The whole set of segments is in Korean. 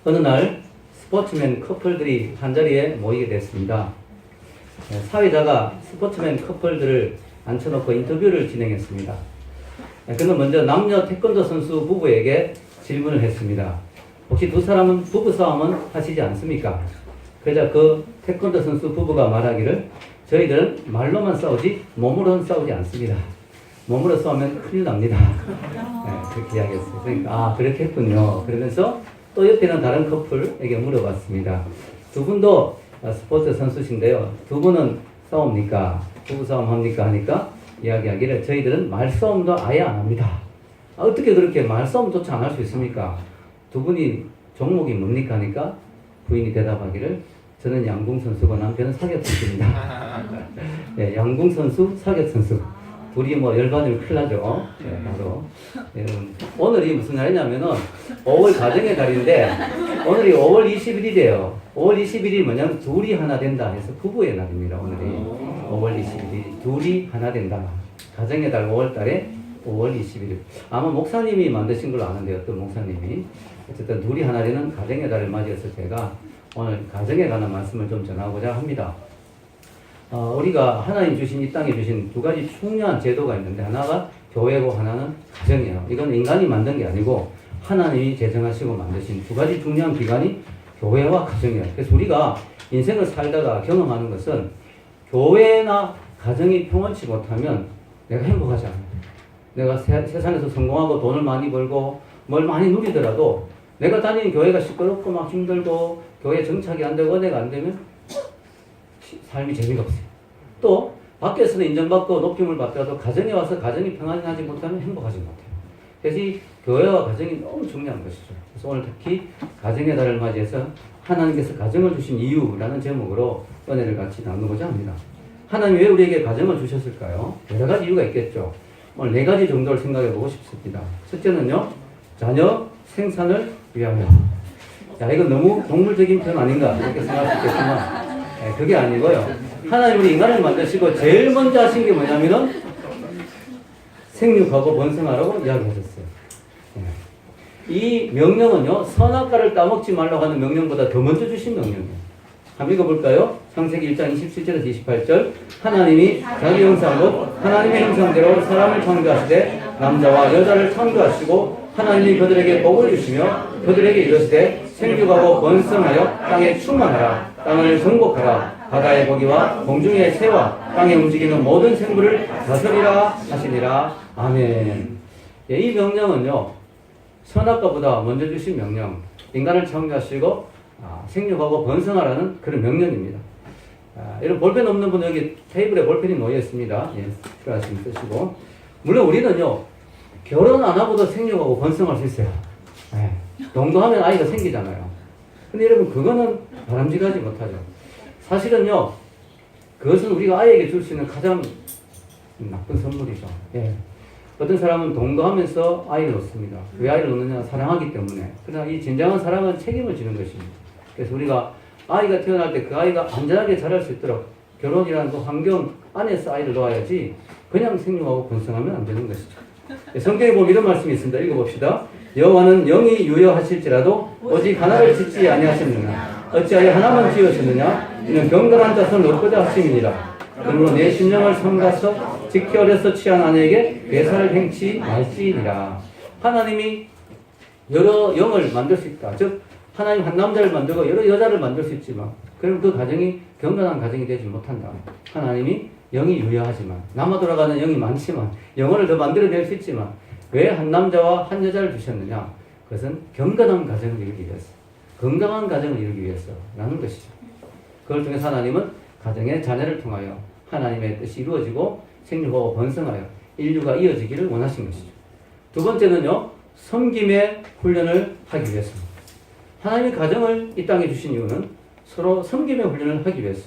어느 날 스포츠맨 커플들이 한자리에 모이게 됐습니다. 사회자가 스포츠맨 커플들을 앉혀놓고 인터뷰를 진행했습니다. 그는 먼저 남녀 태권도 선수 부부에게 질문을 했습니다. 혹시 두 사람은 부부싸움은 하시지 않습니까? 그러자 그 태권도 선수 부부가 말하기를 저희들은 말로만 싸우지 몸으로는 싸우지 않습니다. 몸으로 싸우면 큰일 납니다. 그렇게 이야기했어요. 그러니까 그렇게 했군요. 그러면서 또 옆에 있는 다른 커플에게 물어봤습니다. 두 분도 스포츠 선수신데요. 두 분은 싸웁니까? 부부싸움 합니까? 하니까 이야기하기를 저희들은 말싸움도 아예 안 합니다. 어떻게 그렇게 말싸움조차 안 할 수 있습니까? 두 분이 종목이 뭡니까? 하니까 부인이 대답하기를 저는 양궁 선수고 남편은 사격 선수입니다. 네, 양궁 선수, 사격 선수. 둘이 뭐 열받으면 큰일 나죠. 네, 바로. 오늘이 무슨 날이냐면은 5월 가정의 달인데 오늘이 5월 20일이래요. 5월 20일이 뭐냐면 둘이 하나 된다 해서 부부의 날입니다. 오늘이 5월 21일 둘이 하나 된다. 가정의 달 5월 달에 5월 21일. 아마 목사님이 만드신 걸로 아는데요. 어떤 목사님이. 어쨌든 둘이 하나 되는 가정의 달을 맞이해서 제가 오늘 가정에 관한 말씀을 좀 전하고자 합니다. 우리가 하나님 주신 이 땅에 주신 두 가지 중요한 제도가 있는데 하나가 교회고 하나는 가정이에요. 이건 인간이 만든 게 아니고 하나님이 제정하시고 만드신 두 가지 중요한 기관이 교회와 가정이에요. 그래서 우리가 인생을 살다가 경험하는 것은 교회나 가정이 평온치 못하면 내가 행복하지 않아요. 내가 세상에서 성공하고 돈을 많이 벌고 뭘 많이 누리더라도 내가 다니는 교회가 시끄럽고 막 힘들고 교회 정착이 안 되고 은혜가 안 되면 삶이 재미가 없어요. 또 밖에서는 인정받고 높임을 받더라도 가정에 와서 가정이 평안하지 못하면 행복하지 못해요. 그래서 이 교회와 가정이 너무 중요한 것이죠. 그래서 오늘 특히 가정의 달을 맞이해서 하나님께서 가정을 주신 이유라는 제목으로 은혜를 같이 나누고자 합니다. 하나님 왜 우리에게 가정을 주셨을까요? 여러 가지 이유가 있겠죠. 오늘 4가지 정도를 생각해 보고 싶습니다. 첫째는요, 자녀 생산을 위하여. 자, 이건 너무 동물적인 표현 아닌가 이렇게 생각할 수 있겠지만 그게 아니고요. 하나님 우리 인간을 만드시고 제일 먼저 하신 게 뭐냐면은 생육하고 번성하라고 이야기하셨어요. 이 명령은요, 선악과를 따먹지 말라고 하는 명령보다 더 먼저 주신 명령이에요. 한번 읽어볼까요? 창세기 1장 27절에서 28절. 하나님이 자기 형상 곧 하나님의 형상대로 사람을 창조하시되 남자와 여자를 창조하시고 하나님이 그들에게 복을 주시며 그들에게 이르시되 생육하고 번성하여 땅에 충만하라. 땅을 정복하라. 바다의 고기와 공중의 새와 땅에 움직이는 모든 생물을 다스리라 하시니라. 아멘. 이 명령은요, 선악과보다 먼저 주신 명령, 인간을 창조하시고 생육하고 번성하라는 그런 명령입니다. 이런 볼펜 없는 분은 여기 테이블에 볼펜이 놓여 있습니다. 필요하시면 쓰시고. 물론 우리는요, 결혼 안 하고도 생육하고 번성할 수 있어요. 동거하면 아이가 생기잖아요. 근데 여러분, 그거는 바람직하지 못하죠. 사실은요, 그것은 우리가 아이에게 줄 수 있는 가장 나쁜 선물이죠. 어떤 사람은 동거하면서 아이를 놓습니다. 왜 아이를 놓느냐? 사랑하기 때문에. 그러나 이 진정한 사랑은 책임을 지는 것입니다. 그래서 우리가 아이가 태어날 때 그 아이가 안전하게 자랄 수 있도록 결혼이라는 그 환경 안에서 아이를 놓아야지 그냥 생육하고 번성하면 안 되는 것이죠. 성경에 보면 이런 말씀이 있습니다. 읽어봅시다. 여호와는 영이 유효하실지라도 오직 하나를 짓지 아니하셨느냐? 어찌하여 하나만 지으셨느냐? 이는 경건한 자손을 얻고자 하심이니라. 그러므로 내 심령을 삼가서 지켜 어려서 취한 아내에게 배사를 행치 말지니라. 하나님이 여러 영을 만들 수 있다. 즉 하나님 한 남자를 만들고 여러 여자를 만들 수 있지만 그럼 그 가정이 경건한 가정이 되지 못한다. 하나님이 영이 유효하지만 남아 돌아가는 영이 많지만 영혼을 더 만들어낼 수 있지만 왜 한 남자와 한 여자를 주셨느냐? 그것은 경건한 가정을 이루기 위해서, 건강한 가정을 이루기 위해서라는 것이죠. 그걸 통해서 하나님은 가정의 자녀를 통하여 하나님의 뜻이 이루어지고 생육하고 번성하여 인류가 이어지기를 원하신 것이죠. 두 번째는요, 섬김의 훈련을 하기 위해서입니다. 하나님이 가정을 이 땅에 주신 이유는 서로 섬김의 훈련을 하기 위해서.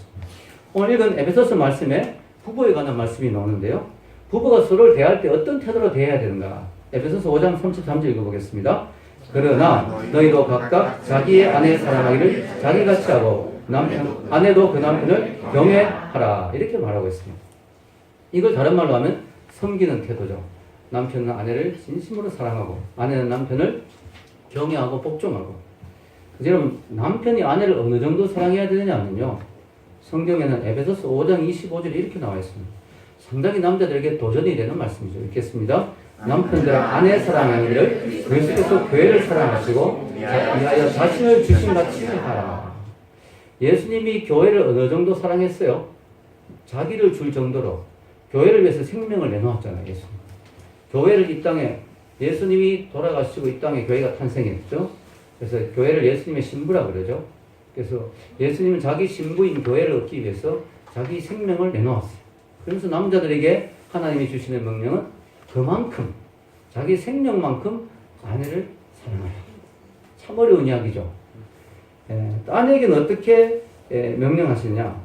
오늘 읽은 에베소서 말씀에 부부에 관한 말씀이 나오는데요. 부부가 서로를 대할 때 어떤 태도로 대해야 되는가? 에베소서 5장 33절 읽어보겠습니다. 그러나 너희도 각각 자기의 아내 사랑하기를 자기같이 하고 아내도 그 남편을 경외하라. 이렇게 말하고 있습니다. 이걸 다른 말로 하면 섬기는 태도죠. 남편은 아내를 진심으로 사랑하고 아내는 남편을 경외하고 복종하고. 여러분, 남편이 아내를 어느 정도 사랑해야 되느냐면요. 성경에는 에베소서 5장 25절에 이렇게 나와 있습니다. 상당히 남자들에게 도전이 되는 말씀이죠. 읽겠습니다. 남편들아 아내 사랑하기를 그리스도께서 교회를 사랑하시고 위하여 자신을 주신같이 하라. 예수님이 교회를 어느 정도 사랑했어요? 자기를 줄 정도로 교회를 위해서 생명을 내놓았잖아요. 예수님. 교회를 이 땅에 예수님이 돌아가시고 이 땅에 교회가 탄생했죠. 그래서 교회를 예수님의 신부라 그러죠. 그래서 예수님은 자기 신부인 교회를 얻기 위해서 자기 생명을 내놓았어요. 그래서 남자들에게 하나님이 주시는 명령은 그만큼 자기 생명만큼 아내를 사랑하라. 참 어려운 이야기죠. 아내에게는 어떻게 명령하시냐?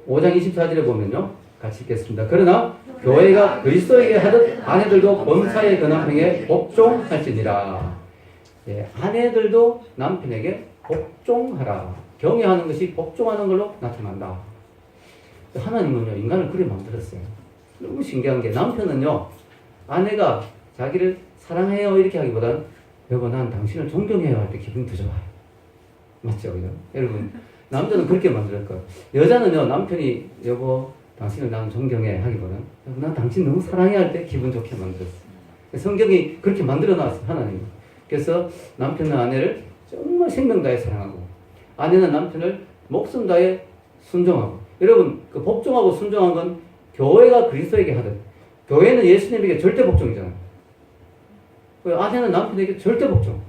5장 24절에 보면요. 같이 읽겠습니다. 그러나 교회가 그리스도에게 하듯 아내들도 범사에 그 남편에게 복종할지니라. 아내들도 남편에게 복종하라. 경외하는 것이 복종하는 걸로 나타난다. 하나님은요, 인간을 그렇게 만들었어요. 너무 신기한 게 남편은요, 아내가 자기를 사랑해요 이렇게 하기보다는 여보 난 당신을 존경해요 할 때 기분이 더 좋아요. 맞죠? 그죠? 여러분, 남자는 그렇게 만들 거예요. 여자는요, 남편이 여보 당신을 나는 존경해 하기보다는 난 당신 너무 사랑해 할 때 기분 좋게 만들었어요. 성경이 그렇게 만들어 놨어요, 하나님. 그래서 남편은 아내를 정말 생명 다해 사랑하고 아내는 남편을 목숨 다해 순종하고. 여러분, 그 복종하고 순종한 건 교회가 그리스도에게 하듯 교회는 예수님에게 절대 복종이잖아요. 아내는 남편에게 절대 복종.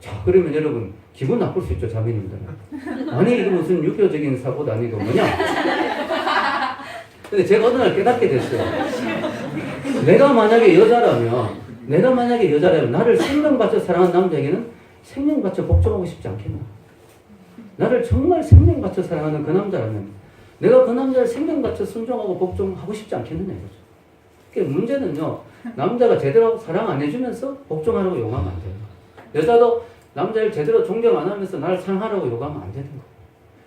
자, 그러면 여러분 기분 나쁠 수 있죠, 자매님들은. 아니 이거 무슨 유교적인 사고도 아니고 뭐냐. 근데 제가 어느 날 깨닫게 됐어요. 내가 만약에 여자라면 나를 생명받쳐 사랑하는 남자에게는 생명받쳐 복종하고 싶지 않겠나. 나를 정말 생명받쳐 사랑하는 그 남자라면 내가 그 남자를 생명받쳐 순종하고 복종하고 싶지 않겠느냐 이거죠. 그러니까 문제는요, 남자가 제대로 사랑 안 해주면서 복종하라고 요구하면 안 돼요. 여자도 남자를 제대로 존경 안 하면서 나를 사랑하라고 요구하면 안 되는 거예요.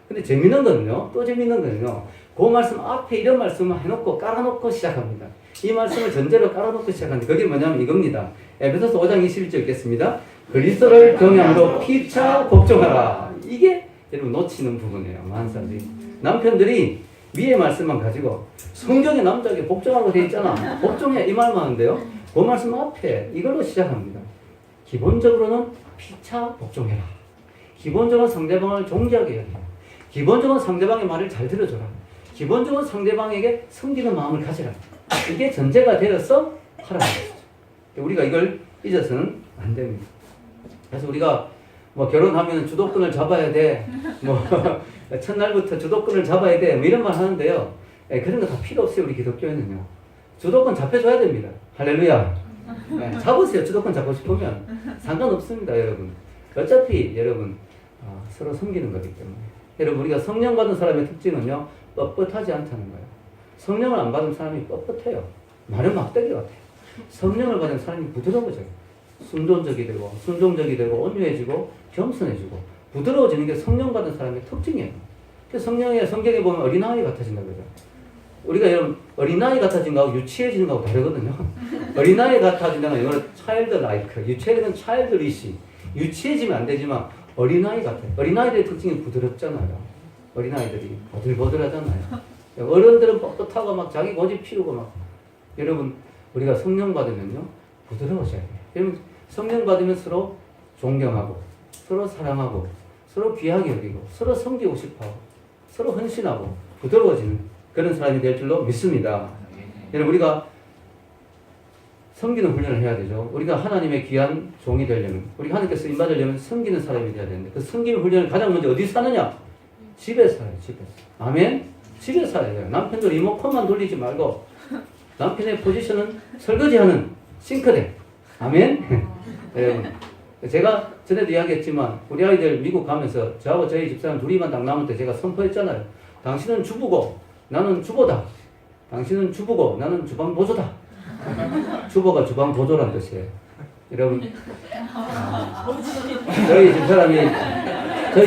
근데 재밌는 거는요, 또 재밌는 거는요, 그 말씀 앞에 이런 말씀을 해놓고 깔아놓고 시작합니다. 이 말씀을 전제로 깔아놓고 시작하는데 그게 뭐냐면 이겁니다. 에베소서 5장 21절 읽겠습니다. 그리스도를 경외함으로 피차 복종하라. 이게 여러분 놓치는 부분이에요. 많은 사람들이. 남편들이 위의 말씀만 가지고 성경에 남자에게 복종하라고 되어 있잖아. 복종해 이 말만 하는데요. 그 말씀 앞에 이걸로 시작합니다. 기본적으로는 피차 복종해라. 기본적으로 상대방을 존경하게 해야 돼. 기본적으로 상대방의 말을 잘 들어줘라. 기본적으로 상대방에게 섬기는 마음을 가지라. 이게 전제가 되어서 하라는 것이죠. 우리가 이걸 잊어서는 안 됩니다. 그래서 우리가 뭐 결혼하면 주도권을 잡아야 돼. 뭐 첫날부터 주도권을 잡아야 돼. 뭐 이런 말 하는데요. 그런 거 다 필요 없어요. 우리 기독교에는요. 주도권 잡혀줘야 됩니다. 할렐루야. 잡으세요. 주도권 잡고 싶으면. 상관없습니다, 여러분. 어차피 여러분 서로 섬기는 거기 때문에. 여러분, 우리가 성령 받은 사람의 특징은요, 뻣뻣하지 않다는 거예요. 성령을 안 받은 사람이 뻣뻣해요. 말은 막대기 같아요. 성령을 받은 사람이 부드러워져요. 순종적이 되고, 순종적이 되고, 온유해지고, 겸손해지고, 부드러워지는 게 성령 받은 사람의 특징이에요. 그래서 성경에 보면 어린아이 같아진다 그러죠. 우리가 여러분, 어린아이 같아진 거하고 유치해지는 거하고 다르거든요. 어린아이 같아진다는 건 영어로 childlike, 유치해지는 childish. 유치해지면 안 되지만, 어린아이 같아요. 어린아이들의 특징이 부드럽잖아요. 어린아이들이 보들보들하잖아요. 어른들은 뻣뻣하고 막 자기 고집 피우고 막. 여러분, 우리가 성령 받으면요, 부드러워져야 돼요. 여러분, 성령 받으면 서로 존경하고, 서로 사랑하고, 서로 귀하게 여기고, 서로 섬기고 싶어하고, 서로 헌신하고, 부드러워지는 그런 사람이 될 줄로 믿습니다. 여러분, 우리가 섬기는 훈련을 해야 되죠. 우리가 하나님의 귀한 종이 되려면, 우리가 하나님께 쓰임받으려면 섬기는 사람이 되어야 되는데, 그 섬기는 훈련을 가장 먼저 어디서 하느냐? 집에서 해요, 집에서. 아멘? 집에서 해야 돼요. 남편도 리모컨만 돌리지 말고, 남편의 포지션은 설거지하는 싱크대. 아멘? 여러분, 제가 전에도 이야기했지만, 우리 아이들 미국 가면서 저하고 저희 집사람 둘이만 딱 남을 때 제가 선포했잖아요. 당신은 주부고, 나는 주보다. 당신은 주부고, 나는 주방 보조다. 주보가 주방 보조란 뜻이에요. 여러분, 저희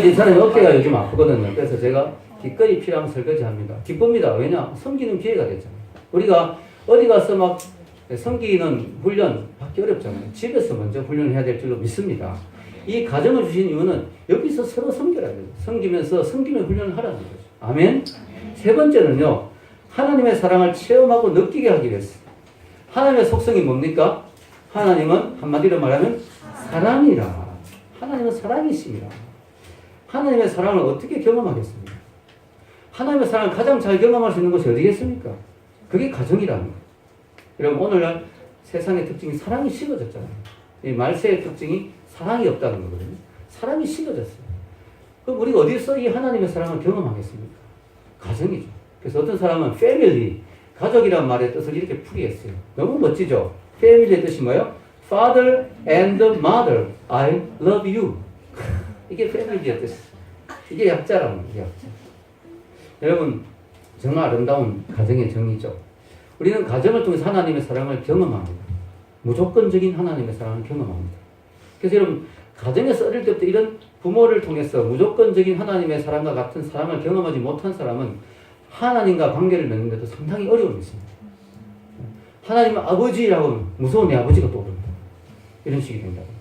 집사람이 어깨가 요즘 아프거든요. 그래서 제가 기꺼이 필요하면 설거지합니다. 기쁩니다. 왜냐? 섬기는 기회가 됐잖아요. 우리가 어디 가서 막 섬기는 훈련 받기 어렵잖아요. 집에서 먼저 훈련을 해야 될 줄로 믿습니다. 이 가정을 주신 이유는 여기서 서로 섬기라는 거죠. 섬기면서 섬김의 훈련을 하라는 거죠. 아멘? 세 번째는요. 하나님의 사랑을 체험하고 느끼게 하기 위해서. 하나님의 속성이 뭡니까? 하나님은 한마디로 말하면 사랑이라. 하나님은 사랑이십니다. 하나님의 사랑을 어떻게 경험하겠습니까? 하나님의 사랑을 가장 잘 경험할 수 있는 곳이 어디겠습니까? 그게 가정이라는 거예요. 여러분 오늘날 세상의 특징이 사랑이 식어졌잖아요. 이 말세의 특징이 사랑이 없다는 거거든요. 사랑이 식어졌어요. 그럼 우리가 어디서 이 하나님의 사랑을 경험하겠습니까? 가정이죠. 그래서 어떤 사람은 패밀리, 가족이란 말의 뜻을 이렇게 풀이했어요. 너무 멋지죠? 패밀리의 뜻이 뭐예요? Father and Mother, I love you. 이게 패밀리의 뜻이에요. 이게 약자라는 거예요. 약자. 여러분 정말 아름다운 가정의 정의죠. 우리는 가정을 통해서 하나님의 사랑을 경험합니다. 무조건적인 하나님의 사랑을 경험합니다. 그래서 여러분 가정에서 어릴 때부터 이런 부모를 통해서 무조건적인 하나님의 사랑과 같은 사랑을 경험하지 못한 사람은 하나님과 관계를 맺는데도 상당히 어려움이 있습니다. 하나님 아버지라고 무서운 내 아버지가 떠오릅니다. 이런 식이 된다든가.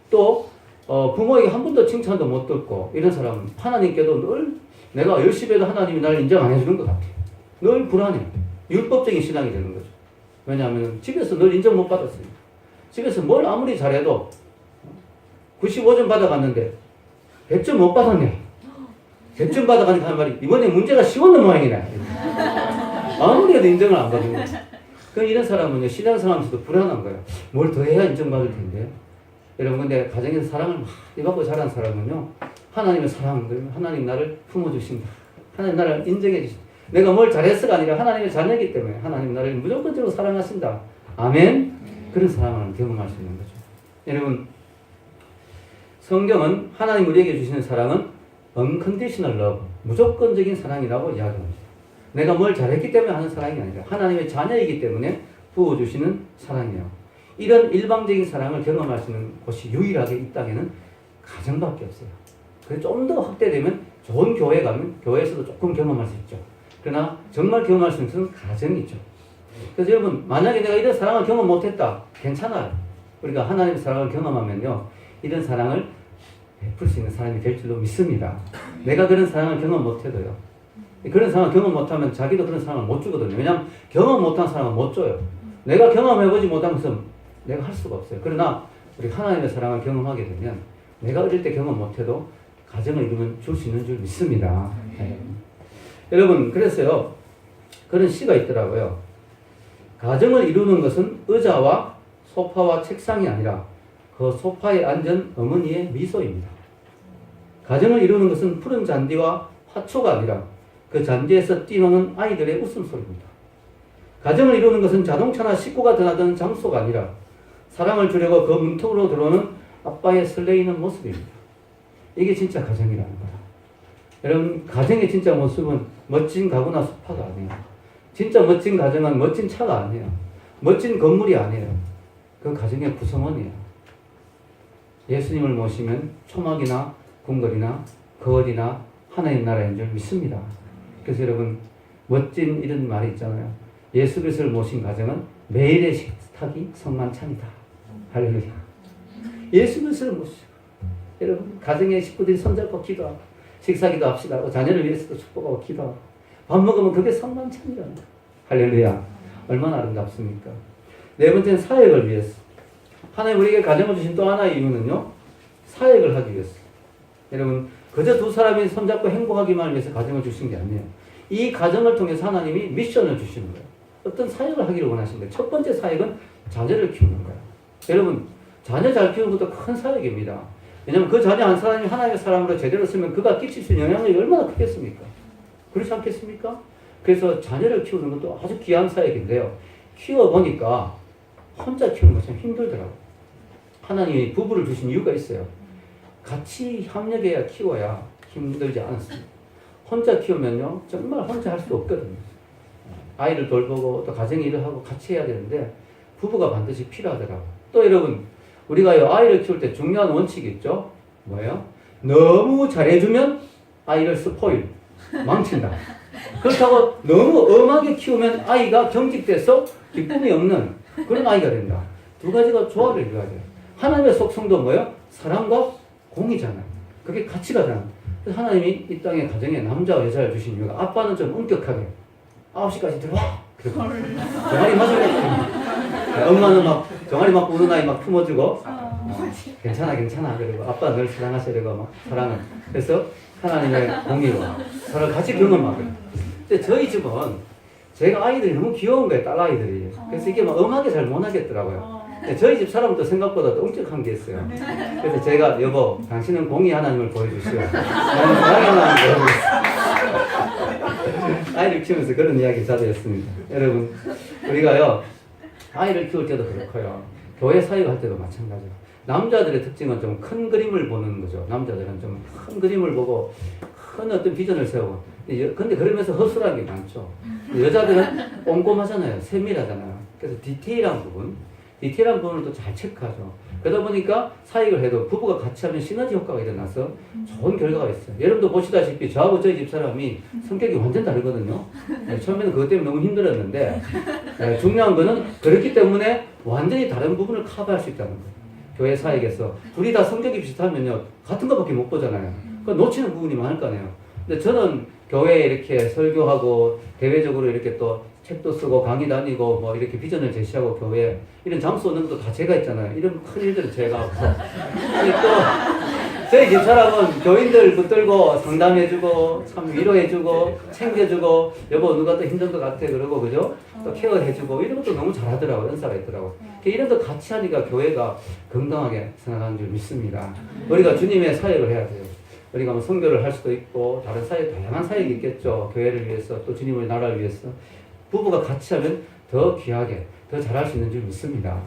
또 부모에게 한 번도 칭찬도 못 듣고 이런 사람은 하나님께도 늘 내가 열심히 해도 하나님이 나를 인정 안 해주는 것 같아요. 늘 불안해. 율법적인 신앙이 되는 거죠. 왜냐하면 집에서 늘 인정 못 받았으니까. 집에서 뭘 아무리 잘해도 95점 받아갔는데 100점 못 받았네. 100점 받아가니까 하는 말이 이번에 문제가 쉬웠는 모양이네. 아무리 해도 인정을 안 받는 거예요. 그럼 이런 사람은 신앙생활하면서도 불안한 거예요. 뭘 더 해야 인정받을 텐데. 여러분 근데 가정에서 사랑을 많이 받고 자란 사람은요. 하나님의 사랑을 하나님 나를 품어주신다. 하나님 나를 인정해 주신다. 내가 뭘 잘했어가 아니라 하나님의 자녀이기 때문에 하나님 나를 무조건적으로 사랑하신다. 아멘? 그런 사랑을 경험할 수 있는 거죠. 여러분 성경은 하나님 우리에게 주시는 사랑은 unconditional love, 무조건적인 사랑이라고 이야기합니다. 내가 뭘 잘했기 때문에 하는 사랑이 아니라 하나님의 자녀이기 때문에 부어주시는 사랑이에요. 이런 일방적인 사랑을 경험할 수 있는 곳이 유일하게 이 땅에는 가정밖에 없어요. 그래서 좀 더 확대되면 좋은 교회 가면 교회에서도 조금 경험할 수 있죠. 그러나 정말 경험할 수 있는 것은 가정이죠. 그래서 여러분 만약에 내가 이런 사랑을 경험 못했다. 괜찮아요. 우리가 하나님의 사랑을 경험하면요. 이런 사랑을 베풀 수 있는 사람이 될 줄로 믿습니다. 내가 그런 사랑을 경험 못해도요. 그런 사랑을 경험 못하면 자기도 그런 사랑을 못 주거든요. 왜냐하면 경험 못한 사람은 못 줘요. 내가 경험해보지 못한 것은 내가 할 수가 없어요. 그러나 우리 하나님의 사랑을 경험하게 되면 내가 어릴 때 경험 못해도 가정을 이루면 줄 수 있는 줄 믿습니다. 네. 여러분 그래서요. 그런 시가 있더라고요. 가정을 이루는 것은 의자와 소파와 책상이 아니라 그 소파에 앉은 어머니의 미소입니다. 가정을 이루는 것은 푸른 잔디와 화초가 아니라 그 잔디에서 뛰노는 아이들의 웃음소리입니다. 가정을 이루는 것은 자동차나 식구가 드나드는 장소가 아니라 사랑을 주려고 그 문턱으로 들어오는 아빠의 설레이는 모습입니다. 이게 진짜 가정이라는 거다. 여러분 가정의 진짜 모습은 멋진 가구나 소파가 아니에요. 진짜 멋진 가정은 멋진 차가 아니에요. 멋진 건물이 아니에요. 그 가정의 구성원이에요. 예수님을 모시면 초막이나 궁궐이나 거울이나 하나님 나라인 줄 믿습니다. 그래서 여러분 멋진 이런 말이 있잖아요. 예수 그리스도를 모신 가정은 매일의 식탁이 성만찬이다. 할렐루야. 예수 그리스도를 모시고 여러분 가정의 식구들이 손잡고 기도하고 식사기도 합시다. 자녀를 위해서도 축복하고 기도하고 밥 먹으면 그게 성만찬이란다. 할렐루야. 얼마나 아름답습니까? 네 번째는 사역을 위해서. 하나님 우리에게 가정을 주신 또 하나의 이유는요. 사역을 하기 위해서. 여러분 그저 두 사람이 손잡고 행복하기만 위해서 가정을 주신 게 아니에요. 이 가정을 통해서 하나님이 미션을 주시는 거예요. 어떤 사역을 하기를 원하시는 거예요. 첫 번째 사역은 자녀를 키우는 거예요. 여러분 자녀 잘 키우는 것도 큰 사역입니다. 왜냐하면 그 자녀 한 사람이 하나님의 사람으로 제대로 쓰면 그가 끼칠 수 있는 영향력이 얼마나 크겠습니까? 그렇지 않겠습니까? 그래서 자녀를 키우는 것도 아주 귀한 사역인데요. 키워보니까 혼자 키우는 거 참 힘들더라고요. 하나님이 부부를 주신 이유가 있어요. 같이 협력해야 키워야 힘들지 않았습니다. 혼자 키우면요 정말 혼자 할 수 없거든요. 아이를 돌보고 또 가정 일을 하고 같이 해야 되는데 부부가 반드시 필요하더라고요. 또 여러분 우리가 아이를 키울 때 중요한 원칙이 있죠. 뭐예요? 너무 잘해주면 아이를 스포일, 망친다. 그렇다고 너무 엄하게 키우면 아이가 경직돼서 기쁨이 없는 그런 아이가 된다. 두 가지가 조화를 이루어야 돼요. 하나님의 속성도 뭐예요? 사랑과 공이잖아요. 그게 가치가잖아요. 그래서 하나님이 이 땅에 가정에 남자와 여자를 주신 이유가 아빠는 좀 엄격하게 9시까지 들어와. 정아리 맞으려. 엄마는 막 정아리 맞고 우는 아이 막 품어주고 괜찮아 괜찮아 그리고 아빠 늘 사랑하시려고 막 사랑을. 그래서 하나님의 공의와 서로 같이 경험하고. 근데 저희 집은 제가 아이들이 너무 귀여운 거예요. 딸 아이들이. 그래서 이게 막 엄하게 잘 못 하겠더라고요. 저희 집 사람도 생각보다 또 엄격한 게 있어요. 그래서 제가 여보 당신은 공의 하나님을 보여주시오. 나는 사랑의 하나님을 보여주시오. 아이를 키우면서 그런 이야기 자주 했습니다. 여러분 우리가요 아이를 키울 때도 그렇고요. 교회 사역할 때도 마찬가지예요. 남자들의 특징은 좀 큰 그림을 보는 거죠. 남자들은 좀 큰 그림을 보고 큰 어떤 비전을 세우고. 근데 그러면서 허술한 게 많죠. 여자들은 꼼꼼하잖아요. 세밀하잖아요. 그래서 디테일한 부분을 또 잘 체크하죠. 그러다 보니까 사역을 해도 부부가 같이 하면 시너지 효과가 일어나서 좋은 결과가 있어요. 여러분도 보시다시피 저하고 저희 집 사람이 성격이 완전 다르거든요. 처음에는 그것 때문에 너무 힘들었는데 중요한 거는 그렇기 때문에 완전히 다른 부분을 커버할 수 있다는 거예요. 교회 사역에서 둘이 다 성격이 비슷하면요 같은 것밖에 못 보잖아요. 그러니까 놓치는 부분이 많을 거 아니에요. 근데 저는 교회에 이렇게 설교하고 대외적으로 이렇게 또 책도 쓰고 강의 다니고 뭐 이렇게 비전을 제시하고 교회 이런 장소 없는 것도 다 제가 있잖아요. 이런 큰 일들은 제가 하고 또 저희 집 사람은 교인들 붙들고 상담해주고 참 위로해주고 챙겨주고 여보 누가 더 힘든 것 같아 그러고 그죠? 또 케어해주고 이런 것도 너무 잘하더라고요. 연사가 있더라고요. 이런 거 같이 하니까 교회가 건강하게 생각하는 줄 믿습니다. 우리가 주님의 사역을 해야 돼요. 우리가 뭐 선교를 할 수도 있고 다른 사역 다양한 사역이 있겠죠. 교회를 위해서 또 주님의 나라를 위해서 부부가 같이 하면 더 귀하게 더 잘할 수 있는 줄 믿습니다.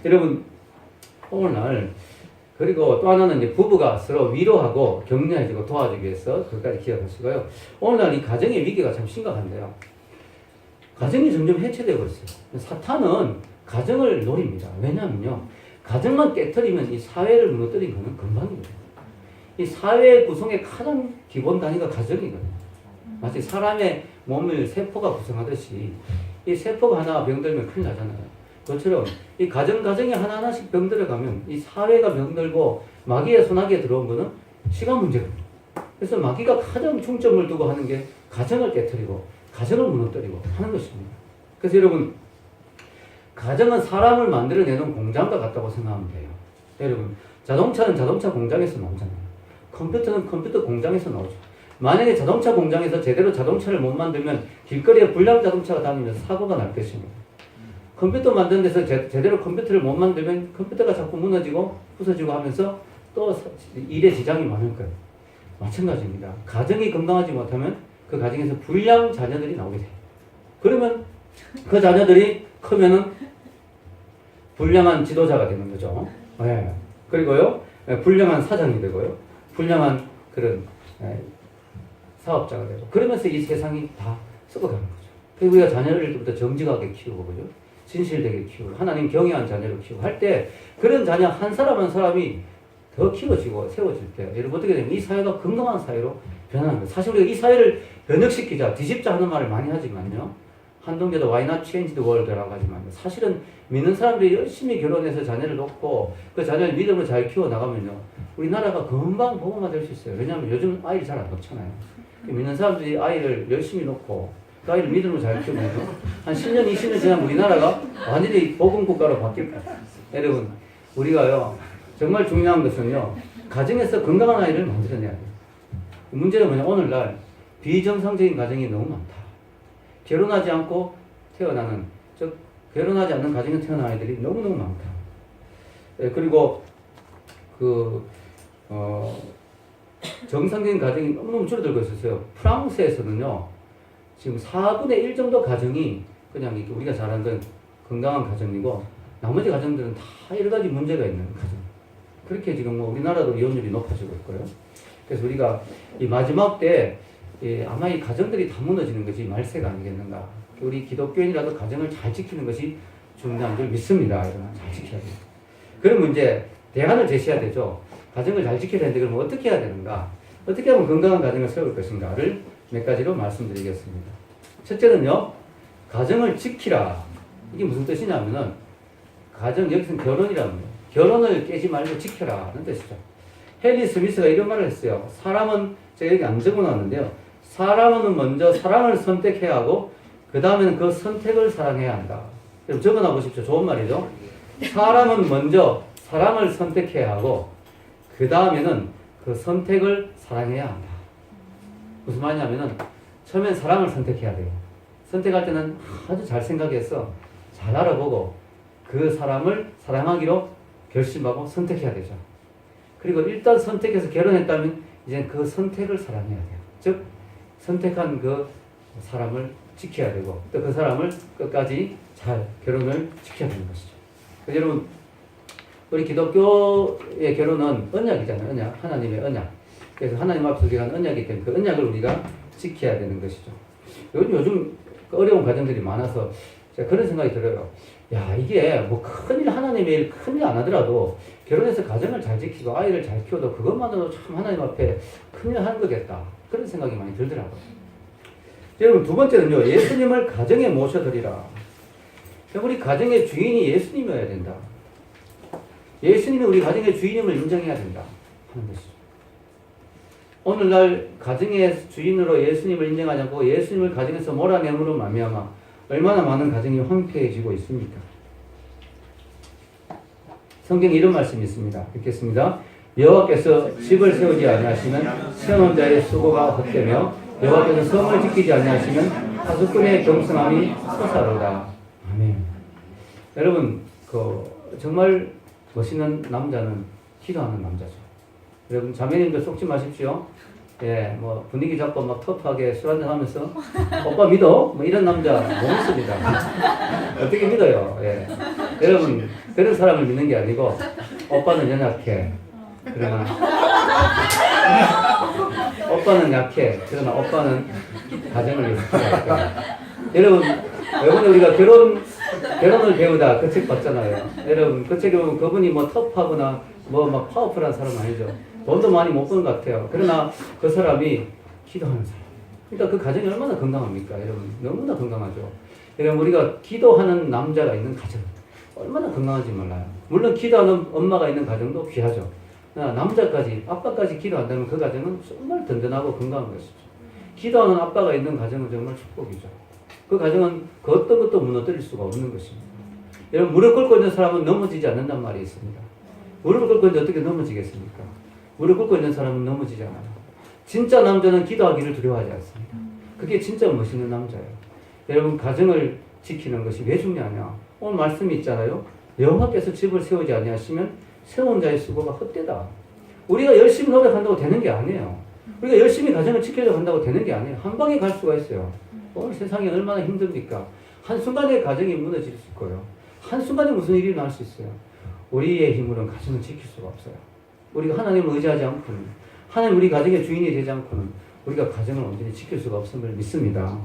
여러분 오늘날 그리고 또 하나는 이제 부부가 서로 위로하고 격려해주고 도와주기 위해서 그것까지 기억하시고요. 오늘날 이 가정의 위기가 참 심각한데요. 가정이 점점 해체되고 있어요. 사탄은 가정을 노립니다. 왜냐하면요. 가정만 깨트리면 이 사회를 무너뜨린 거는 금방입니다. 이 사회 구성의 가장 기본 단위가 가정이거든요. 마치 사람의 몸을 세포가 구성하듯이 이 세포가 하나 병들면 큰일 나잖아요. 그것처럼 이 가정이 하나하나씩 병들어가면 이 사회가 병들고 마귀의 손아귀에 들어온 거는 시간 문제거든요. 그래서 마귀가 가장 중점을 두고 하는 게 가정을 깨트리고 가정을 무너뜨리고 하는 것입니다. 그래서 여러분 가정은 사람을 만들어내는 공장과 같다고 생각하면 돼요. 여러분 자동차는 자동차 공장에서 나오잖아요. 컴퓨터는 컴퓨터 공장에서 나오죠. 만약에 자동차 공장에서 제대로 자동차를 못 만들면 길거리에 불량 자동차가 다니면서 사고가 날 것입니다. 컴퓨터 만드는 데서 제대로 컴퓨터를 못 만들면 컴퓨터가 자꾸 무너지고 부서지고 하면서 또 일에 지장이 많을 거예요. 마찬가지입니다. 가정이 건강하지 못하면 그 가정에서 불량 자녀들이 나오게 돼요. 그러면 그 자녀들이 크면은 불량한 지도자가 되는 거죠. 네. 그리고요, 불량한 사장이 되고요, 불량한 그런 사업자가 되고, 그러면서 이 세상이 다 썩어가는 거죠. 그리고 우리가 자녀를 때부터 정직하게 키우고, 그죠? 진실되게 키우고, 하나님 경외한 자녀를 키우고 할 때, 그런 자녀 한 사람 한 사람이 더 키워지고 세워질 때, 여러분 어떻게 되면 이 사회가 건강한 사회로 변하는 거예요. 사실 우리가 이 사회를 변혁시키자, 뒤집자 하는 말을 많이 하지만요. 한동계도 Why not change the world라고 하지만 사실은 믿는 사람들이 열심히 결혼해서 자녀를 놓고 그 자녀를 믿음으로 잘 키워나가면요. 우리나라가 금방 복음화 될 수 있어요. 왜냐하면 요즘 아이를 잘 안 놓잖아요. 믿는 사람들이 아이를 열심히 놓고 그 아이를 믿음으로 잘 키우면 한 10년, 20년 지나면 우리나라가 완전히 복음국가로 바뀔 거예요. 여러분, 우리가요. 정말 중요한 것은요. 가정에서 건강한 아이를 만들어내야 돼요. 문제는 뭐냐. 오늘날 비정상적인 가정이 너무 많다. 결혼하지 않고 태어나는, 즉 결혼하지 않는 가정에 태어난 아이들이 너무너무 많다. 그리고 정상적인 가정이 너무너무 줄어들고 있었어요. 프랑스에서는요, 지금 4분의 1 정도 가정이 그냥 우리가 잘 아는 건강한 가정이고, 나머지 가정들은 다 여러 가지 문제가 있는 가정. 그렇게 지금 뭐 우리나라도 이혼율이 높아지고 있고요. 그래서 우리가 이 마지막 때 아마 이 가정들이 다 무너지는 것이 말세가 아니겠는가. 우리 기독교인이라도 가정을 잘 지키는 것이 중요한 줄 믿습니다. 잘 지켜야 돼요. 그러면 이제 대안을 제시해야 되죠. 가정을 잘 지켜야 되는데 그럼 어떻게 해야 되는가? 어떻게 하면 건강한 가정을 세울 것인가를 몇 가지로 말씀드리겠습니다. 첫째는요. 가정을 지키라. 이게 무슨 뜻이냐면은 가정, 여기서는 결혼이라는 거예요. 결혼을 깨지 말고 지켜라는 뜻이죠. 헨리 스미스가 이런 말을 했어요. 사람은, 제가 여기 안 적어놨는데요. 사람은 먼저 사랑을 선택해야 하고, 그 다음에는 그 선택을 사랑해야 한다. 여러분 적어놔 보십시오. 좋은 말이죠. 사람은 먼저 사랑을 선택해야 하고, 그 다음에는 그 선택을 사랑해야 한다. 무슨 말이냐면은, 처음엔 사랑을 선택해야 돼요. 선택할 때는 아주 잘 생각해서 잘 알아보고 그 사람을 사랑하기로 결심하고 선택해야 되죠. 그리고 일단 선택해서 결혼했다면 이제 그 선택을 사랑해야 돼요. 즉 선택한 그 사람을 지켜야 되고 또 그 사람을 끝까지 잘 결혼을 지켜야 되는 것이죠. 그래서 여러분 우리 기독교의 결혼은 언약이잖아요. 언약. 하나님의 언약. 그래서 하나님 앞에서 우리가 한 언약이기 때문에 그 언약을 우리가 지켜야 되는 것이죠. 요즘 어려운 가정들이 많아서 제가 그런 생각이 들어요. 야, 이게 뭐 큰일 하나님의 일 큰일 안 하더라도 결혼해서 가정을 잘 지키고 아이를 잘 키워도 그것만으로도 참 하나님 앞에 큰일 하는 거겠다. 그런 생각이 많이 들더라고요. 여러분 두 번째는요. 예수님을 가정에 모셔드리라. 우리 가정의 주인이 예수님이어야 된다. 예수님이 우리 가정의 주인임을 인정해야 된다 하는 것이죠. 오늘날 가정의 주인으로 예수님을 인정하지 않고 예수님을 가정에서 몰아내므로 말미암아 얼마나 많은 가정이 황폐해지고 있습니까? 성경에 이런 말씀이 있습니다. 읽겠습니다. 여호와께서 집을 세우지 아니하시면 세우는 자의 수고가 헛되며 여호와께서 성을 지키지 아니하시면 하수꾼의 경성함이 솟아오르다. 아멘. 여러분 정말 멋있는 남자는 기도하는 남자죠. 여러분 자매님들 속지 마십시오. 예, 뭐 분위기 잡고 막 터프하게 술 한잔 하면서 오빠 믿어? 뭐 이런 남자 못 믿습니다. 어떻게 믿어요? 예. 여러분 그런 사람을 믿는 게 아니고 오빠는 연약해. 그러나 오빠는 약해. 그러나 오빠는 가정을 위해서 거야. 여러분 이번에 우리가 결혼을 배우다 그 책 봤잖아요. 여러분 그 책에 보면 그분이 뭐 터프하거나 뭐 막 파워풀한 사람 아니죠. 돈도 많이 못 버는 것 같아요. 그러나 그 사람이 기도하는 사람. 그러니까 그 가정이 얼마나 건강합니까? 여러분 너무나 건강하죠. 여러분 우리가 기도하는 남자가 있는 가정 얼마나 건강한지 몰라요. 물론 기도하는 엄마가 있는 가정도 귀하죠. 그러나 남자까지 아빠까지 기도한다면 그 가정은 정말 든든하고 건강한 것이죠. 기도하는 아빠가 있는 가정은 정말 축복이죠. 그 가정은 그 어떤 것도 무너뜨릴 수가 없는 것입니다. 여러분 무릎 꿇고 있는 사람은 넘어지지 않는단 말이 있습니다. 무릎을 꿇고 있는데 어떻게 넘어지겠습니까? 무릎 꿇고 있는 사람은 넘어지지 않아요. 진짜 남자는 기도하기를 두려워하지 않습니다. 그게 진짜 멋있는 남자예요. 여러분 가정을 지키는 것이 왜 중요하냐? 오늘 말씀이 있잖아요. 여호와께서 집을 세우지 아니하시면 세운 자의 수고가 헛되다. 우리가 열심히 노력한다고 되는 게 아니에요. 우리가 열심히 가정을 지키려고 한다고 되는 게 아니에요. 한 방에 갈 수가 있어요. 오늘 세상이 얼마나 힘듭니까? 한순간에 가정이 무너질 수 있고요. 한순간에 무슨 일이 날 수 있어요. 우리의 힘으로는 가정을 지킬 수가 없어요. 우리가 하나님을 의지하지 않고는, 하나님 우리 가정의 주인이 되지 않고는 우리가 가정을 온전히 지킬 수가 없음을 믿습니다.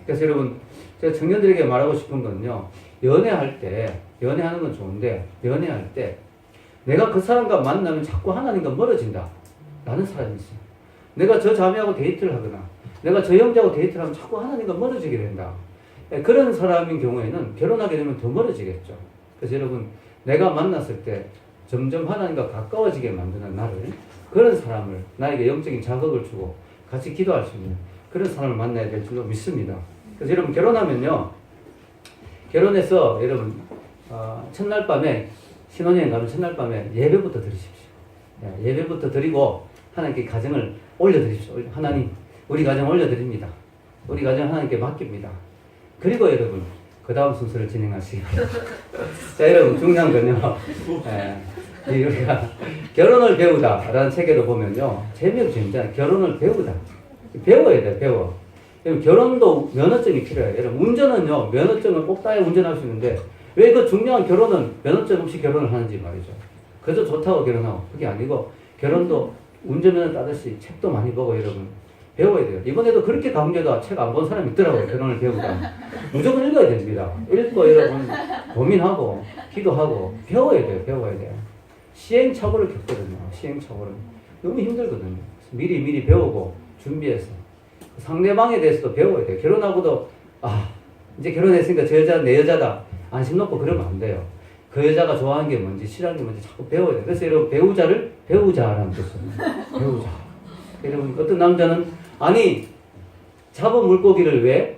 그래서 여러분, 제가 청년들에게 말하고 싶은 건요, 연애하는 건 좋은데, 연애할 때, 내가 그 사람과 만나면 자꾸 하나님과 멀어진다. 라는 사람이 있어요. 내가 저 자매하고 데이트를 하거나, 내가 저 형제하고 데이트를 하면 자꾸 하나님과 멀어지게 된다. 그런 사람인 경우에는 결혼하게 되면 더 멀어지겠죠. 그래서 여러분, 내가 만났을 때 점점 하나님과 가까워지게 만드는 나를, 그런 사람을, 나에게 영적인 자극을 주고 같이 기도할 수 있는 그런 사람을 만나야 될 줄로 믿습니다. 그래서 여러분, 결혼하면요, 결혼해서 여러분, 첫날 밤에, 신혼여행 가면 첫날 밤에 예배부터 드리십시오. 예배부터 드리고 하나님께 가정을 올려드립시오. 하나님, 우리 가정 올려드립니다. 우리 가정 하나님께 맡깁니다. 그리고 여러분, 그 다음 순서를 진행하시기 바랍니다. 자, 여러분, 중요한 건요, 우리가 결혼을 배우다라는 책에도 보면요, 제목이 재밌잖아요. 결혼을 배우다. 배워야 돼요, 배워. 결혼도 면허증이 필요해요. 여러분, 운전은요, 면허증을 꼭 따야 운전할 수 있는데, 왜 그 중요한 결혼은 면허증 없이 결혼을 하는지 말이죠. 그저 좋다고 결혼하고, 그게 아니고, 결혼도 운전면허 따듯이 책도 많이 보고, 여러분, 배워야 돼요. 이번에도 그렇게 강조해도 책 안 본 사람이 있더라고요. 결혼을 배우다. 무조건 읽어야 됩니다. 읽고 여러분 고민하고 기도하고 배워야 돼요. 배워야 돼요. 시행착오를 겪거든요. 시행착오를. 너무 힘들거든요. 미리 배우고 준비해서. 상대방에 대해서도 배워야 돼요. 결혼하고도 이제 결혼했으니까 저 여자 내 여자다. 안심 놓고 그러면 안 돼요. 그 여자가 좋아하는 게 뭔지 싫어하는 게 뭔지 자꾸 배워야 돼. 그래서 여러분 배우자를 배우자라는 뜻입니다. 배우자. 여러분 어떤 남자는 아니 잡은 물고기를 왜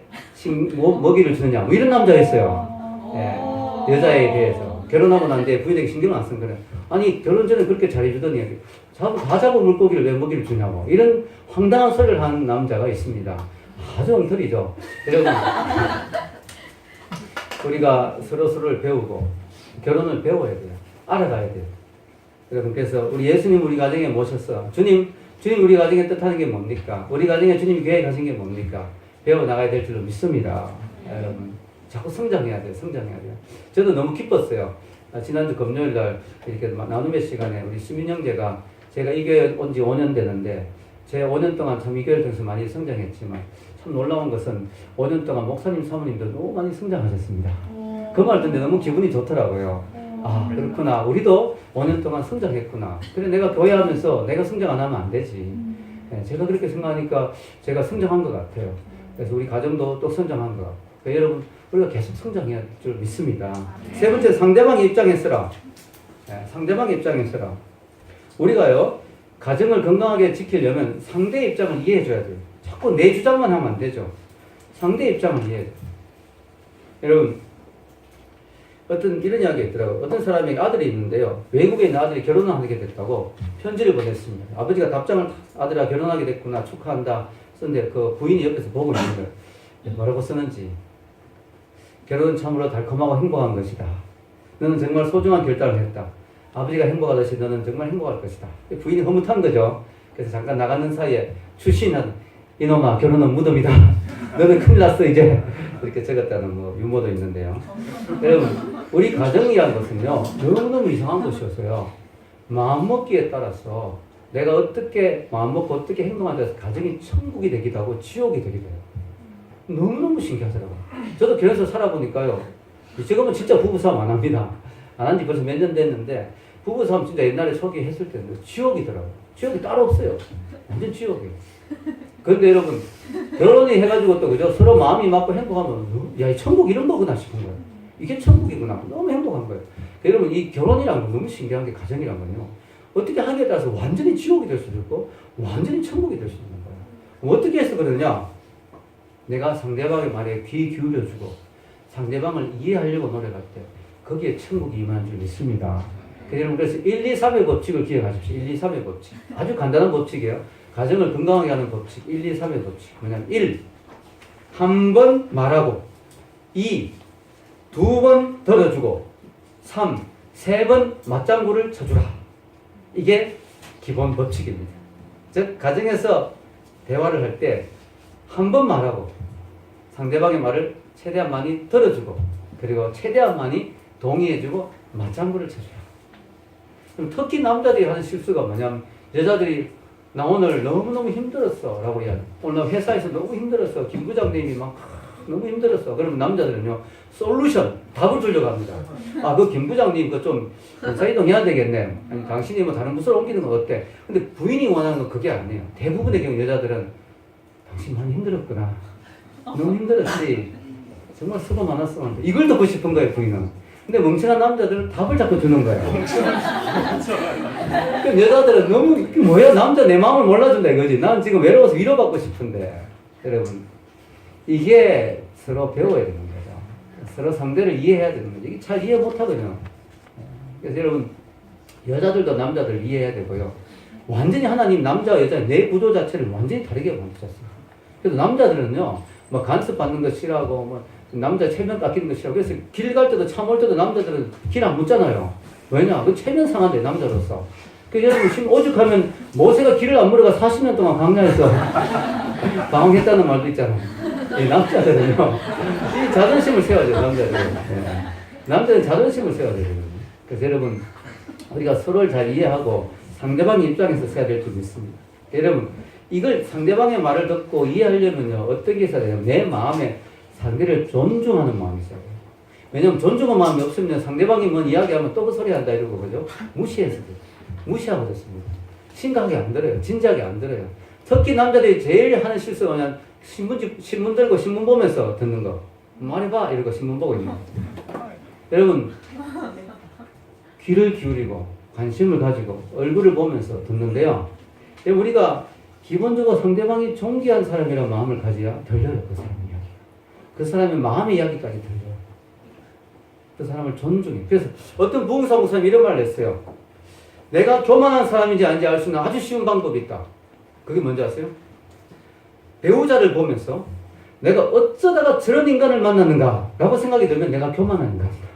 먹이를 주느냐 뭐 이런 남자가 있어요. 예, 여자에 대해서 결혼하고 난 뒤에 부인에게 신경을 안 쓴 거예요. 아니 결혼 전에 그렇게 잘해주더니 다 잡은 물고기를 왜 먹이를 주냐고 이런 황당한 소리를 하는 남자가 있습니다. 아주 엉터리죠. 여러분 우리가 서로를 배우고 결혼을 배워야 돼요. 알아가야 돼요. 여러분 그래서 우리 예수님 우리 가정에 모셨어. 주님 우리 가정에 뜻하는 게 뭡니까? 우리 가정에 주님이 계획하신 게 뭡니까? 배워나가야 될 줄로 믿습니다. 여러분 자꾸 성장해야 돼요. 성장해야 돼요. 저도 너무 기뻤어요. 지난주 금요일날 이렇게 나눔의 시간에 우리 시민 형제가 제가 이 교회 온 지 5년 되는데 제 5년 동안 참 이 교회를 통해서 많이 성장했지만 참 놀라운 것은 5년 동안 목사님 사모님들 너무 많이 성장하셨습니다. 그 말 듣는데 너무 기분이 좋더라고요. 아 그렇구나. 우리도 5년 동안 성장했구나. 그래 내가 교회 하면서 내가 성장 안 하면 안 되지. 네, 제가 그렇게 생각하니까 제가 성장한 것 같아요. 그래서 우리 가정도 또 성장한 것 같고 그러니까 여러분 우리가 계속 성장해야 할 줄 믿습니다. 세 번째 상대방의 입장에 서라. 네, 상대방의 입장에 서라. 우리가요 가정을 건강하게 지키려면 상대의 입장을 이해해 줘야 돼요. 자꾸 내 주장만 하면 안 되죠. 상대의 입장을 이해해 줘요. 여러분 어떤 이런 이야기가 있더라고요. 어떤 사람이 아들이 있는데요. 외국에 있는 아들이 결혼을 하게 됐다고 편지를 보냈습니다. 아버지가 답장을 아들아 결혼하게 됐구나 축하한다 썼는데 그 부인이 옆에서 보고 있는 거예요. 뭐라고 쓰는지 결혼은 참으로 달콤하고 행복한 것이다. 너는 정말 소중한 결단을 했다. 아버지가 행복하듯이 너는 정말 행복할 것이다. 부인이 흐뭇한 거죠. 그래서 잠깐 나가는 사이에 출신은 이놈아 결혼은 무덤이다. 너는 큰일 났어 이제. 이렇게 적었다는 뭐 유머도 있는데요. 여러분 우리 가정이라는 것은요 너무너무 이상한 것이어서요. 마음먹기에 따라서 내가 어떻게 마음먹고 어떻게 행동하냐에 따라서 가정이 천국이 되기도 하고 지옥이 되기도 해요. 너무너무 신기하더라고요. 저도 교회에서 살아보니까요. 지금은 진짜 부부싸움 안 합니다. 안 한 지 벌써 몇 년 됐는데 부부싸움 진짜 옛날에 초기 했을 때는 지옥이더라고요. 지옥이 따로 없어요. 완전 지옥이에요. 그런데 여러분 결혼이 해가지고 또 그죠? 서로 마음이 맞고 행복하면 야, 이 천국 이런 거구나 싶은 거예요. 이게 천국이구나. 너무 행복한 거예요. 여러분 이 결혼이란 건 너무 신기한 게 가정이란 건요. 어떻게 하기에 따라서 완전히 지옥이 될 수도 있고 완전히 천국이 될 수도 있는 거예요. 어떻게 해서 그러냐? 내가 상대방의 말에 귀 기울여주고 상대방을 이해하려고 노력할 때 거기에 천국이 임하는 줄 믿습니다. 그래서 1, 2, 3의 법칙을 기억하십시오. 1, 2, 3의 법칙. 아주 간단한 법칙이에요. 가정을 건강하게 하는 법칙. 1, 2, 3의 법칙. 뭐냐면 1. 한 번 말하고 2. 두 번 들어주고 3. 세 번 맞장구를 쳐주라. 이게 기본 법칙입니다. 즉 가정에서 대화를 할 때 한 번 말하고 상대방의 말을 최대한 많이 들어주고 그리고 최대한 많이 동의해주고 맞장구를 쳐주라. 그럼 특히 남자들이 하는 실수가 뭐냐면 여자들이 나 오늘 너무너무 힘들었어 라고 이야기. 오늘 나 회사에서 너무 힘들었어. 김 부장님이 막 너무 힘들었어. 그러면 남자들은요 솔루션 답을 주려고 합니다. 아 그 김 부장님 그 좀 사이동 해야 되겠네. 아니 당신이 뭐 다른 부서로 옮기는 건 어때? 근데 부인이 원하는 건 그게 아니에요. 대부분의 경우 여자들은 당신 많이 힘들었구나. 너무 힘들었지. 정말 수고 많았어. 이걸 듣고 싶은 거예요 부인은. 근데 멍청한 남자들은 답을 자꾸 주는 거예요. 그럼 여자들은 너무 이게 뭐야 남자 내 마음을 몰라준다 이거지. 난 지금 외로워서 위로받고 싶은데 여러분 이게 서로 배워야 되는 거죠. 서로 상대를 이해해야 되는 거죠. 이게 잘 이해 못하거든요. 그래서 여러분 여자들도 남자들 이해해야 되고요. 완전히 하나님 남자와 여자 내 구조 자체를 완전히 다르게 만드셨어요. 그래서 남자들은요 뭐 간섭 받는 거 싫어하고 뭐 남자 체면 깎이는 거 싫어하고 그래서 길 갈 때도 차 몰 때도 남자들은 길 안 묻잖아요. 왜냐? 그 체면 상한데 남자로서. 그 여러분 지금 오죽하면 모세가 길을 안 물어가 40년 동안 광야에서 방황했다는 말도 있잖아요. 이 남자들은요 이 자존심을 세워야 돼요. 남자들은. 네. 남자는 자존심을 세워야 돼요. 그래서 여러분 우리가 서로를 잘 이해하고 상대방의 입장에서 써야 될 줄 믿습니다. 여러분 이걸 상대방의 말을 듣고 이해하려면요 어떻게 해야 되냐면 내 마음에 상대를 존중하는 마음이 있어야 돼요. 왜냐면 존중한 마음이 없으면 상대방이 뭔 이야기하면 또 그 소리 한다 이러고 그죠? 무시해서 무시하고 됐습니다. 심각하게 안 들어요. 진지하게 안 들어요. 특히 남자들이 제일 하는 실수가 뭐냐면 신문 들고 신문 보면서 듣는 거. 말해봐 이러고 신문 보고 있는 거. 여러분 귀를 기울이고 관심을 가지고 얼굴을 보면서 듣는데요. 우리가 기본적으로 상대방이 존귀한 사람이라는 마음을 가져야 들려요. 그 사람 이야기. 그 사람의 마음의 이야기까지 들려요. 그 사람을 존중해. 그래서 어떤 부흥사 목사님이 이런 말을 했어요. 내가 교만한 사람인지 아닌지 알 수 있는 아주 쉬운 방법이 있다. 그게 뭔지 아세요? 배우자를 보면서 내가 어쩌다가 저런 인간을 만났는가 라고 생각이 들면 내가 교만한 인간이다.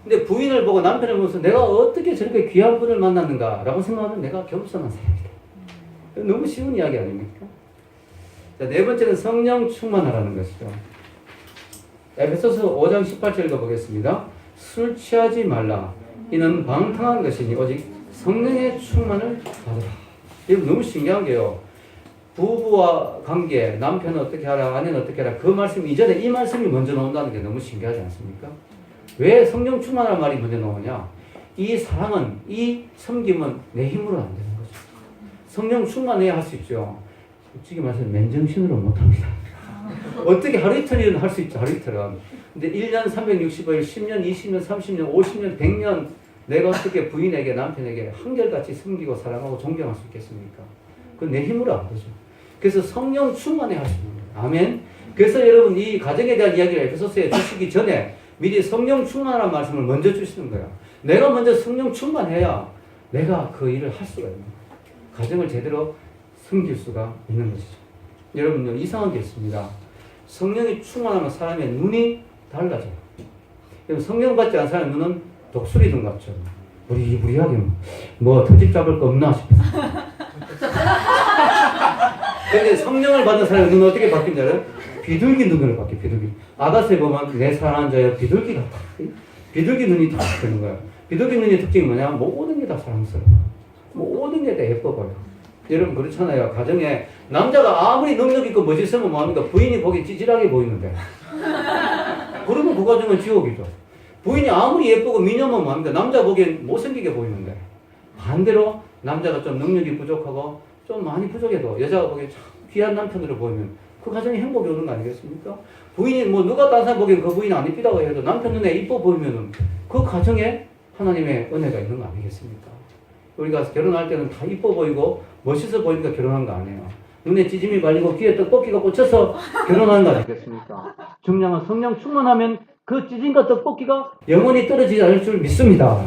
근데 부인을 보고 남편을 보면서 내가 어떻게 저렇게 귀한 분을 만났는가 라고 생각하면 내가 겸손한 사람이다. 너무 쉬운 이야기 아닙니까? 자, 네 번째는 성령 충만하라는 것이죠. 에베소서 5장 18절 읽어보겠습니다. 술 취하지 말라. 이는 방탕한 것이니 오직 성령의 충만을 받으라. 이거 너무 신기한 게요. 부부와 관계, 남편은 어떻게 하라, 아내는 어떻게 하라. 그 말씀 이전에 이 말씀이 먼저 나온다는 게 너무 신기하지 않습니까? 왜 성령 충만한 말이 먼저 나오냐? 이 사랑은, 이 섬김은 내 힘으로 안 되는 거죠. 성령 충만해야 할 수 있죠. 솔직히 말해서 맨정신으로 못합니다. 어떻게 하루 이틀은 할 수 있죠, 하루 이틀은. 근데 1년 365일, 10년, 20년, 30년, 50년, 100년 내가 어떻게 부인에게, 남편에게 한결같이 섬기고 사랑하고 존경할 수 있겠습니까? 그건 내 힘으로 안 되죠. 그래서 성령 충만해야 할 수 있는 거예요. 아멘. 그래서 여러분 이 가정에 대한 이야기를 에베소서에 주시기 전에 미리 성령 충만한 말씀을 먼저 주시는 거야. 내가 먼저 성령 충만해야 내가 그 일을 할 수가 있는 거야. 가정을 제대로 섬길 수가 있는 것이죠. 여러분요, 이상한 게 있습니다. 성령이 충만하면 사람의 눈이 달라져요. 성령 받지 않은 사람의 눈은 독수리 눈 같죠. 무리하게 뭐 터집 잡을 거 없나 싶어서. 근데 성령을 받은 사람의 눈은 어떻게 바뀐지 알아요? 비둘기 눈으로 바뀌어요. 비둘기. 아가스에 보면 내 사랑하는 자여 비둘기 같아. 비둘기 눈이 다 되는 거예요. 비둘기 눈의 특징이 뭐냐? 모든 게 다 사랑스러워. 모든 게 다 예뻐 보여. 여러분 그렇잖아요. 가정에 남자가 아무리 능력 있고 멋있으면 뭐합니까? 부인이 보기 찌질하게 보이는데. 그러면 그 가정은 지옥이죠. 부인이 아무리 예쁘고 미녀면 뭐합니까? 남자 보기엔 못생기게 보이는데. 반대로 남자가 좀 능력이 부족하고 좀 많이 부족해도 여자가 보기엔 참 귀한 남편으로 보이면 그 가정이 행복이 오는 거 아니겠습니까? 부인이 뭐 누가 다른 사람 보기엔 그 부인 안 이쁘다고 해도 남편 눈에 이뻐 보이면은 그 가정에 하나님의 은혜가 있는 거 아니겠습니까? 우리가 결혼할 때는 다 이뻐 보이고 멋있어 보이니까 결혼한 거 아니에요. 눈에 찌짐이 발리고 귀에 떡볶이가 꽂혀서 결혼하는 거 아니겠습니까? 중요한 성령 충만하면 그 찌짐과 떡볶이가 영원히 떨어지지 않을 줄 믿습니다.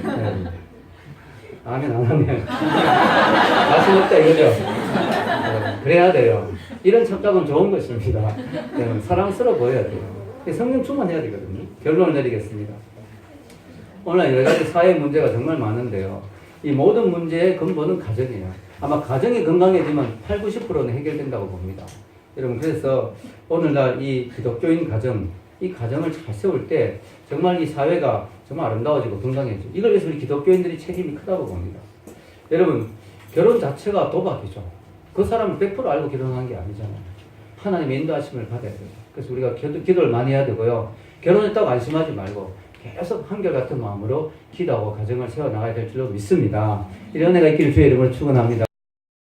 네. 아멘 안 하네. 맛이 없다 이거죠. 네. 그래야 돼요. 이런 착각은 좋은 것입니다. 네. 사랑스러워 보여야 돼요. 성령 충만해야 되거든요. 결론을 내리겠습니다. 오늘 여러 가지 사회 문제가 정말 많은데요. 이 모든 문제의 근본은 가정이에요. 아마 가정이 건강해지면 80~90%는 해결된다고 봅니다. 여러분 그래서 오늘날 이 기독교인 가정, 이 가정을 잘 세울 때 정말 이 사회가 정말 아름다워지고 건강해지고 이걸 위해서 우리 기독교인들이 책임이 크다고 봅니다. 여러분 결혼 자체가 도박이죠. 그 사람은 100% 알고 결혼한 게 아니잖아요. 하나님의 인도하심을 받아야 돼요. 그래서 우리가 기도를 많이 해야 되고요. 결혼했다고 안심하지 말고 계속 한결같은 마음으로 기도하고 가정을 세워나가야 될 줄로 믿습니다. 이런 은혜가 있기를 주의 이름으로 축원합니다.